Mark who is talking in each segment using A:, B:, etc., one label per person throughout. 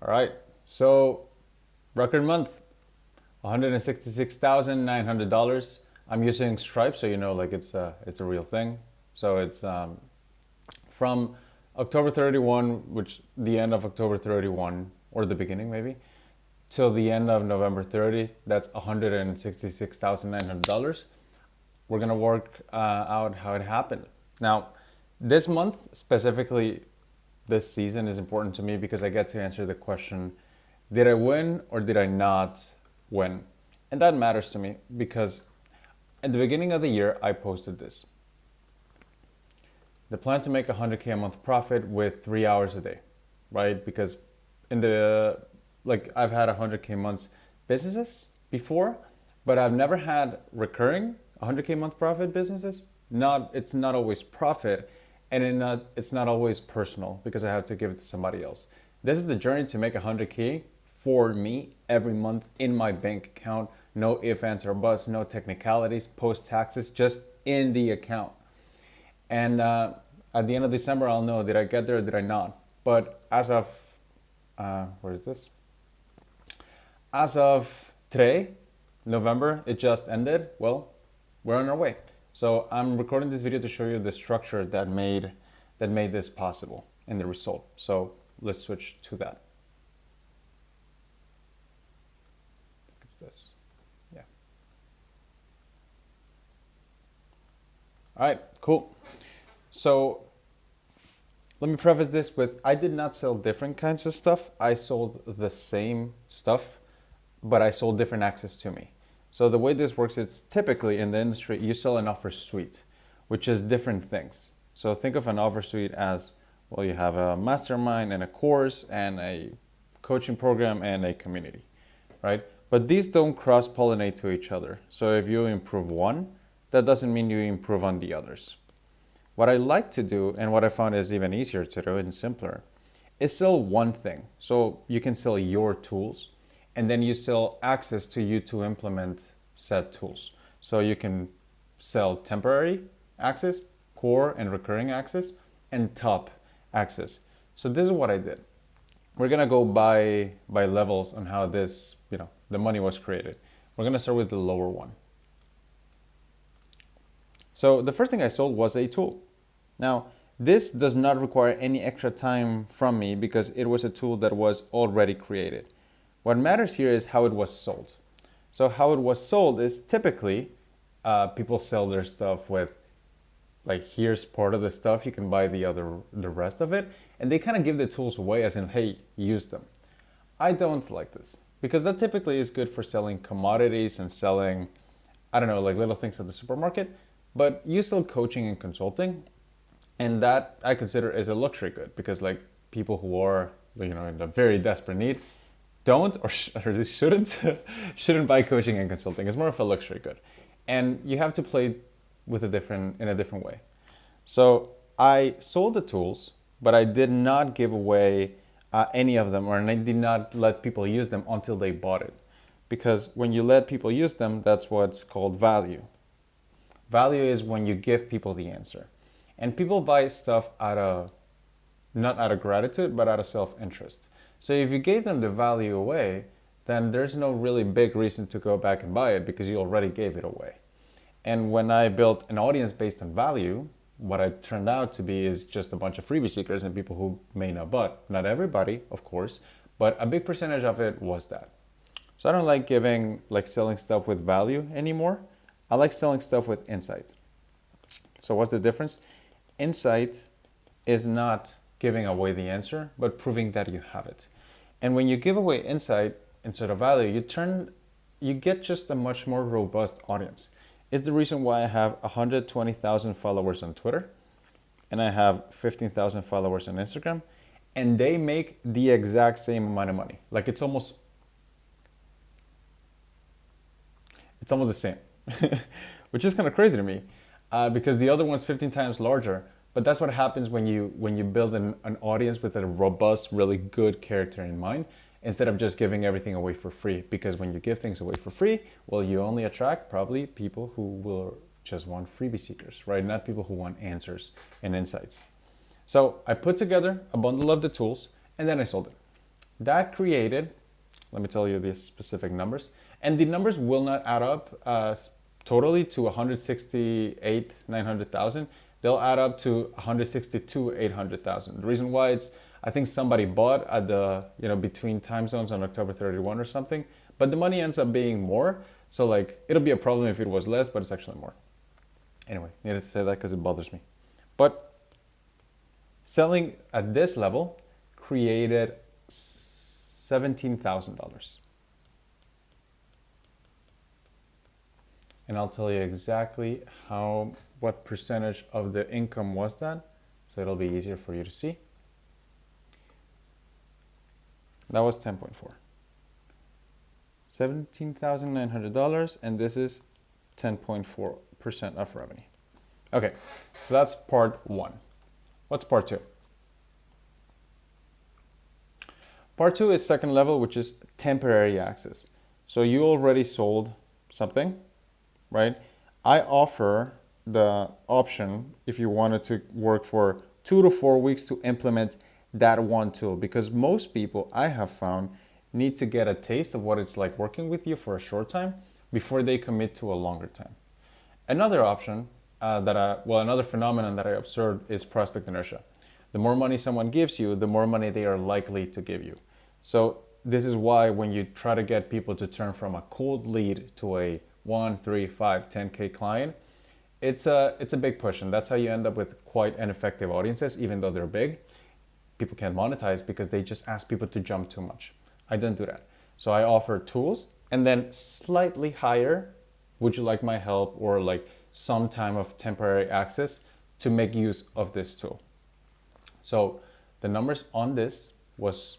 A: All right. So record month, $166,900. I'm using Stripe, so you know, like it's a real thing. So it's from October 31, which the end of October 31, or the beginning maybe, till the end of November 30. That's $166,900. We're gonna work out how it happened. Now, this month specifically, this season is important to me because I get to answer the question, did I win or did I not win? And that matters to me because at the beginning of the year, I posted this. The plan to make 100K a month profit with 3 hours a day, right? Because in the, like, I've had 100K months businesses before, but I've never had recurring 100K month profit businesses. It's not always profit, and it's not always personal because I have to give it to somebody else. This is the journey to make 100K for me every month in my bank account. No ifs, ands, or buts, no technicalities, post taxes, just in the account. And at the end of December, I'll know, did I get there or did I not? But as of, where is this? As of today, November, it just ended. Well, we're on our way. So I'm recording this video to show you the structure that made this possible and the result. So let's switch to that. It's this. Yeah. All right, cool. So let me preface this with, I did not sell different kinds of stuff. I sold the same stuff, but I sold different access to me. So the way this works, it's typically in the industry, you sell an offer suite, which is different things. So think of an offer suite as, well, you have a mastermind and a course and a coaching program and a community, right? But these don't cross-pollinate to each other. So if you improve one, that doesn't mean you improve on the others. What I like to do, and what I found is even easier to do and simpler, is sell one thing. So you can sell your tools, and then you sell access to you to implement said tools. So you can sell temporary access, core and recurring access, and top access. So this is what I did. We're gonna go by levels on how this, the money was created. We're gonna start with the lower one. So the first thing I sold was a tool. Now, this does not require any extra time from me because it was a tool that was already created. What matters here is how it was sold. So how it was sold is typically people sell their stuff with, like, here's part of the stuff, you can buy the rest of it, and they kind of give the tools away as in, hey, use them. I don't like this because that typically is good for selling commodities and selling, I don't know, like little things at the supermarket, but you sell coaching and consulting, and that I consider is a luxury good because, like, people who are, in a very desperate need don't or shouldn't shouldn't buy coaching and consulting. It's more of a luxury good, and you have to play with in a different way. So I sold the tools, but I did not give away any of them, or I did not let people use them until they bought it, because when you let people use them, that's what's called value. Value is when you give people the answer. And people buy stuff not out of gratitude, but out of self-interest. So if you gave them the value away, then there's no really big reason to go back and buy it because you already gave it away. And when I built an audience based on value, what it turned out to be is just a bunch of freebie seekers and people who may not buy. Not everybody, of course, but a big percentage of it was that. So I don't like selling stuff with value anymore. I like selling stuff with insight. So what's the difference? Insight is not giving away the answer, but proving that you have it. And when you give away insight instead of value, you get just a much more robust audience. It's the reason why I have 120,000 followers on Twitter and I have 15,000 followers on Instagram, and they make the exact same amount of money. Like it's almost the same, which is kind of crazy to me. Because the other one's 15 times larger. But that's what happens when you build an audience with a robust, really good character in mind, instead of just giving everything away for free. Because when you give things away for free, well, you only attract probably people who will just want freebie seekers, right? Not people who want answers and insights. So I put together a bundle of the tools and then I sold it. That created, let me tell you the specific numbers, and the numbers will not add up totally to 168,900,000. They'll add up to 162,800,000. The reason why it's, I think somebody bought at the, between time zones on October 31 or something, but the money ends up being more. So like, it'll be a problem if it was less, but it's actually more. Anyway, needed to say that because it bothers me. But selling at this level created $17,000. And I'll tell you exactly what percentage of the income was that, so it'll be easier for you to see. That was 10.4. $17,900, and this is 10.4% of revenue. Okay, so that's part one. What's part two? Part two is second level, which is temporary access. So you already sold something, right? I offer the option, if you wanted to work for 2 to 4 weeks, to implement that one tool, because most people I have found need to get a taste of what it's like working with you for a short time before they commit to a longer time. Another option another phenomenon that I observed is prospect inertia. The more money someone gives you, the more money they are likely to give you. So this is why when you try to get people to turn from a cold lead to a 1, 3, 5, 10K client, it's a big push, and that's how you end up with quite ineffective audiences, even though they're big. People can't monetize because they just ask people to jump too much. I don't do that. So I offer tools and then slightly higher, would you like my help, or like some time of temporary access to make use of this tool. So the numbers on this was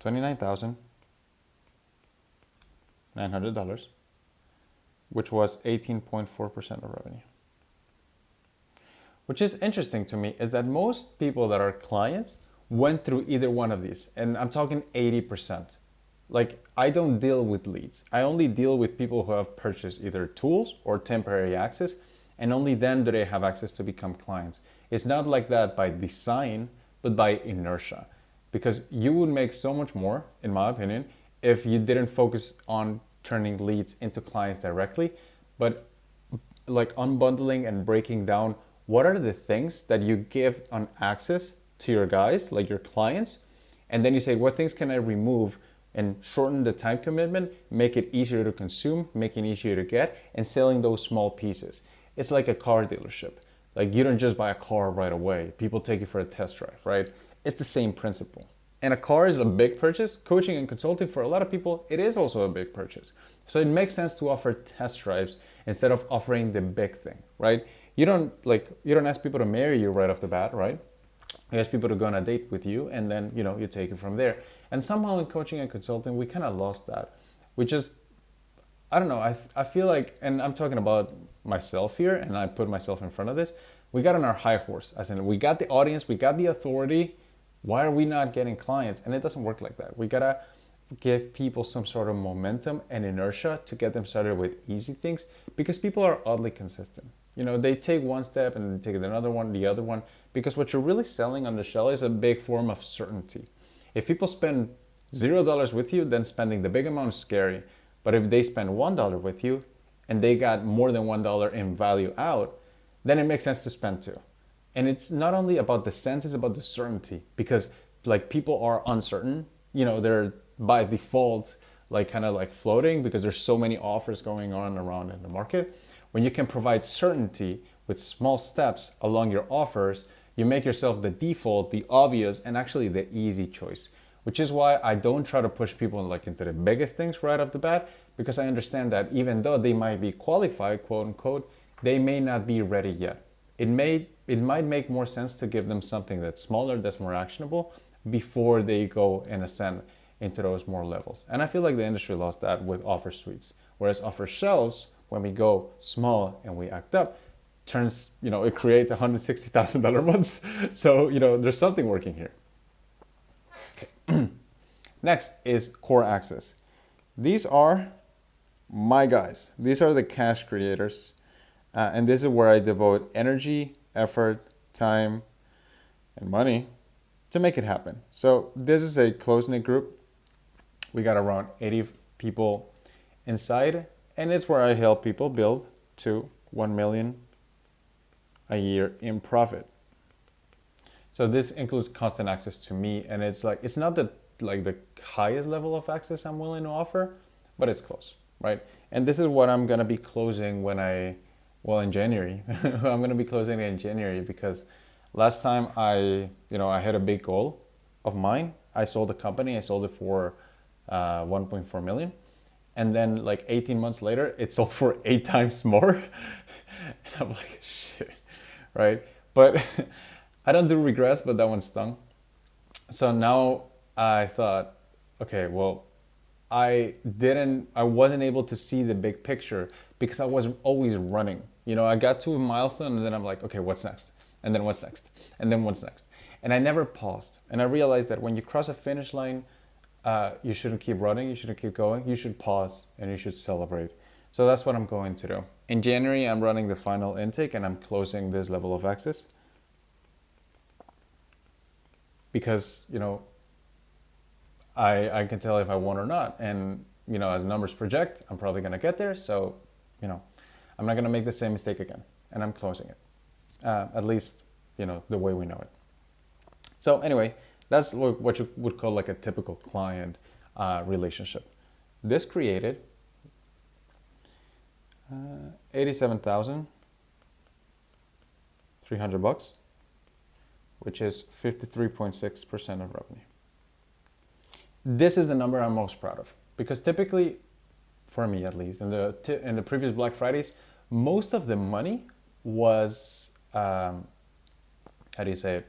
A: $29,900, which was 18.4% of revenue. Which is interesting to me is that most people that are clients went through either one of these, and I'm talking 80%. Like, I don't deal with leads. I only deal with people who have purchased either tools or temporary access, and only then do they have access to become clients. It's not like that by design, but by inertia. Because you would make so much more, in my opinion, if you didn't focus on turning leads into clients directly, but like unbundling and breaking down what are the things that you give on access to your guys, like your clients, and then you say, what things can I remove and shorten the time commitment, make it easier to consume, make it easier to get, and selling those small pieces. It's like a car dealership. Like, you don't just buy a car right away. People take you for a test drive, right? It's the same principle. And a car is a big purchase. Coaching and consulting, for a lot of people, it is also a big purchase. So it makes sense to offer test drives instead of offering the big thing, right? You don't ask people to marry you right off the bat, right? You ask people to go on a date with you, and then, you take it from there. And somehow in coaching and consulting, we kind of lost that. We just, I don't know, I feel like, and I'm talking about myself here, and I put myself in front of this, we got on our high horse, as in we got the audience, we got the authority. Why are we not getting clients? And it doesn't work like that. We gotta give people some sort of momentum and inertia to get them started with easy things, because people are oddly consistent. They take one step and they take another one, the other one, because what you're really selling on the shell is a big form of certainty. If people spend $0 with you, then spending the big amount is scary. But if they spend $1 with you and they got more than $1 in value out, then it makes sense to spend two. And it's not only about the sense, it's about the certainty, because like people are uncertain, they're by default kind of floating because there's so many offers going on around in the market. When you can provide certainty with small steps along your offers, you make yourself the default, the obvious, and actually the easy choice, which is why I don't try to push people into the biggest things right off the bat, because I understand that even though they might be qualified, quote unquote, they may not be ready yet. It might make more sense to give them something that's smaller, that's more actionable, before they go and ascend into those more levels. And I feel like the industry lost that with offer suites. Whereas offer shells, when we go small and we act up, it creates $160,000 months. So, there's something working here. Okay. Next is core access. These are my guys. These are the cash creators. And this is where I devote energy, effort, time, and money to make it happen. So this is a close-knit group. We got around 80 people inside, and it's where I help people build to 1 million a year in profit. So this includes constant access to me, and it's like, it's not the highest level of access I'm willing to offer, but it's close, right? And this is what I'm gonna be closing in January. I'm gonna be closing in January because last time I had a big goal of mine. I sold the company. I sold it for 1.4 million, and then like 18 months later, it sold for 8 times more. And I'm like, shit, right? But I don't do regrets, but that one stung. So now I thought, okay, well, I wasn't able to see the big picture because I was always running. I got to a milestone and then I'm like, okay, what's next? And then what's next? And then what's next? And I never paused. And I realized that when you cross a finish line, you shouldn't keep running, you shouldn't keep going, you should pause and you should celebrate. So that's what I'm going to do. In January, I'm running the final intake and I'm closing this level of access. Because, I can tell if I won or not. And, as numbers project, I'm probably going to get there. So, I'm not going to make the same mistake again. And I'm closing it. At least, the way we know it. So anyway, that's what you would call like a typical client relationship. This created 87,300 bucks, which is 53.6% of revenue. This is the number I'm most proud of because typically, for me at least, in the previous Black Fridays, most of the money was how do you say it?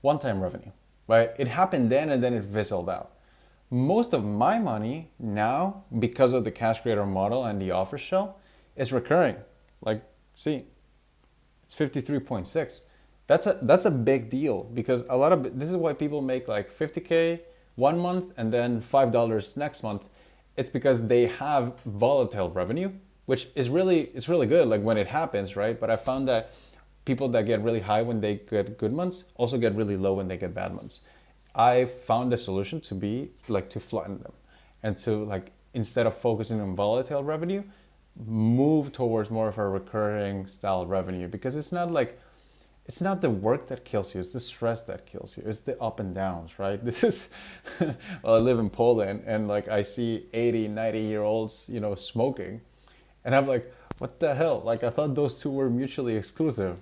A: One-time revenue, right? It happened then and then it fizzled out. Most of my money now, because of the cash creator model and the offer shell, is recurring. Like, see, it's 53.6. That's a big deal because this is why people make like 50K one month and then $5 next month. It's because they have volatile revenue, which is it's really good like when it happens, right? But I found that people that get really high when they get good months also get really low when they get bad months. I found a solution to be like to flatten them and to like, instead of focusing on volatile revenue, move towards more of a recurring style revenue because it's not the work that kills you, it's the stress that kills you. It's the up and downs, right? This is, well, I live in Poland and like I see 80, 90-year-olds, smoking. And I'm like, what the hell? Like I thought those two were mutually exclusive,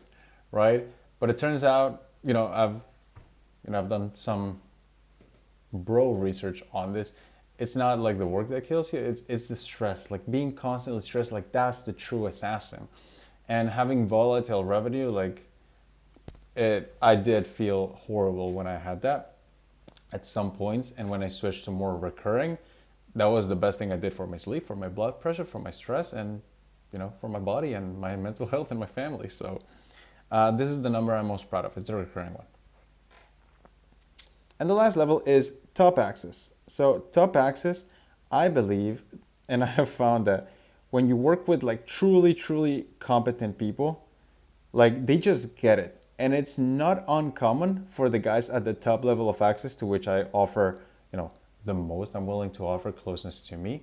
A: right? But it turns out, I've done some bro research on this. It's not like the work that kills you, it's the stress. Like being constantly stressed, like that's the true assassin. And having volatile revenue, like I did feel horrible when I had that at some points. And when I switched to more recurring, that was the best thing I did for my sleep, for my blood pressure, for my stress, and for my body and my mental health and my family. So this is the number I'm most proud of. It's a recurring one. And the last level is top access. So top access, I believe, and I have found that when you work with like truly, truly competent people, like they just get it. And it's not uncommon for the guys at the top level of access, to which I offer, the most I'm willing to offer closeness to me.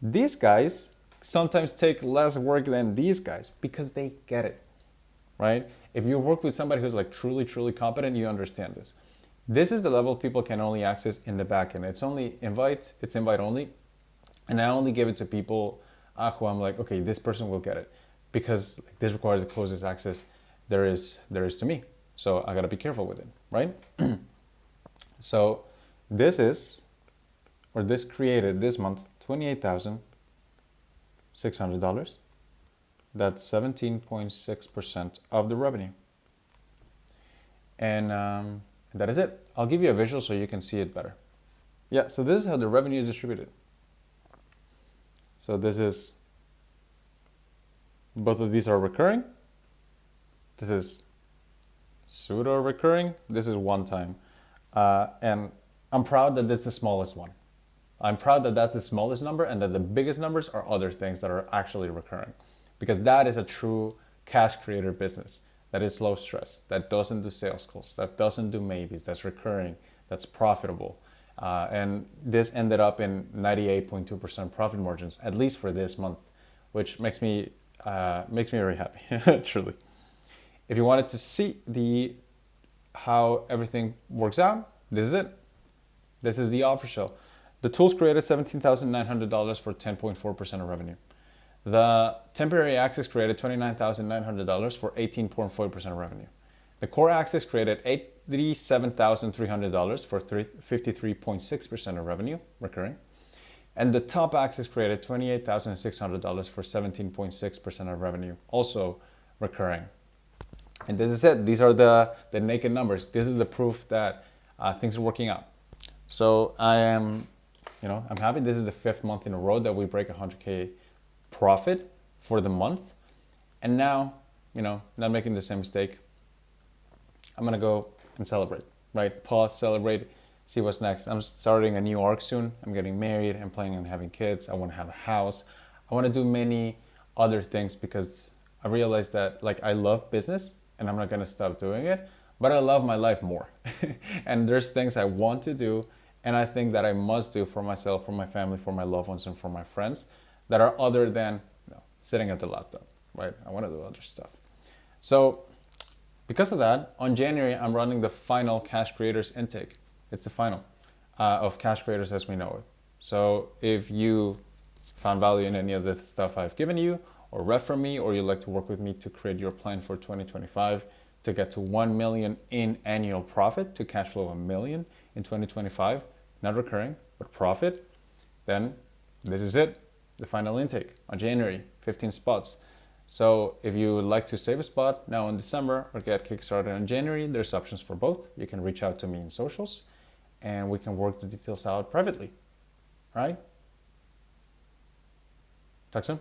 A: These guys sometimes take less work than these guys because they get it, right? If you work with somebody who's like truly, truly competent, you understand this. This is the level people can only access in the back end. It's invite only. And I only give it to people who I'm like, okay, this person will get it because this requires the closest access there is to me. So I gotta be careful with it, right? So this created this month $28,600. That's 17.6% of the revenue. And that is it. I'll give you a visual so you can see it better. Yeah, so this is how the revenue is distributed. So both of these are recurring. This is pseudo recurring. This is one time. And I'm proud that that's the smallest one. I'm proud that that's the smallest number and that the biggest numbers are other things that are actually recurring. Because that is a true cash creator business. that is low stress, that doesn't do sales calls, that doesn't do maybes, that's recurring, that's profitable. And this ended up in 98.2% profit margins, at least for this month, which makes me very happy, truly. If you wanted to see how everything works out, this is it. This is the offer show. The tools created $17,900 for 10.4% of revenue. The temporary access created $29,900 for 18.4% of revenue. The core access created $87,300 for 53.6% of revenue, recurring. And the top access created $28,600 for 17.6% of revenue, also recurring. And this is it. These are the naked numbers. This is the proof that things are working out. So I'm happy. This is the 5th month in a row that we break 100K profit for the month. And now, not making the same mistake, I'm gonna go and celebrate, right? Pause, celebrate, see what's next. I'm starting a new arc soon. I'm getting married. I'm planning on having kids. I want to have a house. I want to do many other things because I realized that I love business and I'm not gonna stop doing it, but I love my life more. And there's things I want to do and I think that I must do for myself, for my family, for my loved ones, and for my friends that are other than sitting at the laptop, right? I want to do other stuff. So because of that, on January, I'm running the final Cash Creators intake. It's the final of Cash Creators as we know it. So if you found value in any of the stuff I've given you or read from me, or you'd like to work with me to create your plan for 2025 to get to 1 million in annual profit, to cash flow 1 million in 2025, not recurring, but profit, then this is it. The final intake on January, 15 spots. So if you would like to save a spot now in December or get kickstarted in January, there's options for both. You can reach out to me in socials and we can work the details out privately. All right? Talk soon.